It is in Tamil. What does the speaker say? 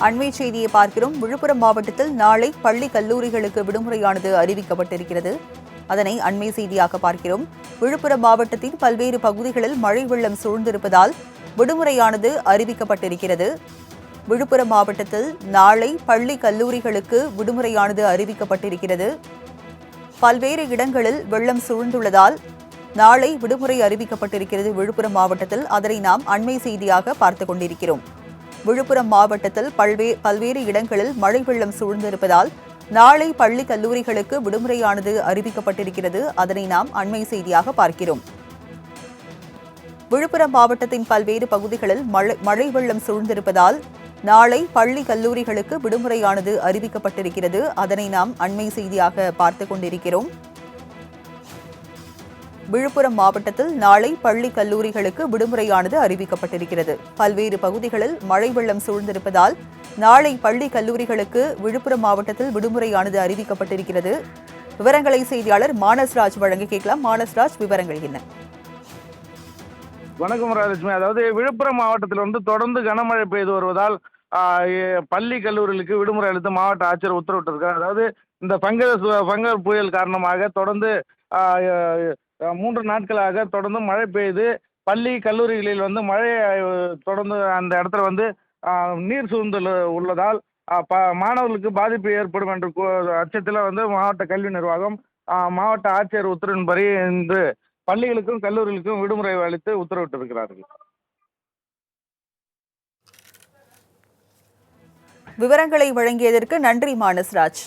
அண்மை செய்தியை பார்க்கிறோம். விழுப்புரம் மாவட்டத்தில் நாளை பள்ளி கல்லூரிகளுக்கு விடுமுறையானது அறிவிக்கப்பட்டிருக்கிறது. அதனை அண்மை செய்தியாக பார்க்கிறோம். விழுப்புரம் மாவட்டத்தின் பல்வேறு பகுதிகளில் மழை வெள்ளம் சூழ்ந்திருப்பதால் விடுமுறையானது அறிவிக்கப்பட்டிருக்கிறது. விழுப்புரம் மாவட்டத்தில் நாளை பள்ளி கல்லூரிகளுக்கு விடுமுறையானது அறிவிக்கப்பட்டிருக்கிறது. பல்வேறு இடங்களில் வெள்ளம் சூழ்ந்துள்ளதால் நாளை விடுமுறை அறிவிக்கப்பட்டிருக்கிறது விழுப்புரம் மாவட்டத்தில். அதனை நாம் அண்மை செய்தியாக பார்த்துக் கொண்டிருக்கிறோம். விழுப்புரம் மாவட்டத்தில் பல்வேறு இடங்களில் மழை வெள்ளம் சூழ்ந்திருப்பதால் நாளை பள்ளி கல்லூரிகளுக்கு விடுமுறையானது அறிவிக்கப்பட்டிருக்கிறது. அதனை நாம் அண்மை செய்தியாக பார்க்கிறோம். விழுப்புரம் மாவட்டத்தின் பல்வேறு பகுதிகளில் மழை வெள்ளம் சூழ்ந்திருப்பதால் நாளை பள்ளி கல்லூரிகளுக்கு விடுமுறையானது அறிவிக்கப்பட்டிருக்கிறது. அதனை நாம் அண்மை செய்தியாக பார்த்துக் கொண்டிருக்கிறோம். விழுப்புரம் மாவட்டத்தில் நாளை பள்ளி கல்லூரிகளுக்கு விடுமுறையானது அறிவிக்கப்பட்டிருக்கிறது. பல்வேறு பகுதிகளில் மழை வெள்ளம் சூழ்ந்திருப்பதால் நாளை பள்ளி கல்லூரிகளுக்கு விழுப்புரம் மாவட்டத்தில் விடுமுறையானது அறிவிக்கப்பட்டிருக்கிறது. விவரங்களை செய்தியாளர் மானஸ்ராஜ் வழங்க கேட்கலாம். மானஸ்ராஜ், விவரங்கள் என்ன? வணக்கம் ராஜலட்சுமி. அதாவது விழுப்புரம் மாவட்டத்தில் தொடர்ந்து கனமழை பெய்து வருவதால் பள்ளி கல்லூரிகளுக்கு விடுமுறை அளித்து மாவட்ட ஆட்சியர் உத்தரவிட்டிருக்கார். அதாவது இந்த பங்கர் புயல் காரணமாக தொடர்ந்து 3 நாட்களாக தொடர்ந்து மழை பெய்து பள்ளி கல்லூரிகளில் மழை தொடர்ந்து அந்த இடத்துல நீர் சூழ்ந்து உள்ளதால் மாணவர்களுக்கு பாதிப்பு ஏற்படும் என்ற அச்சத்தில் மாவட்ட கல்வி நிர்வாகம் மாவட்ட ஆட்சியர் உத்தரவின்படி இன்று பள்ளிகளுக்கும் கல்லூரிகளுக்கும் விடுமுறை அளித்து உத்தரவிட்டிருக்கிறார்கள். விவரங்களை வழங்கியதற்கு நன்றி மானஸ்ராஜ்.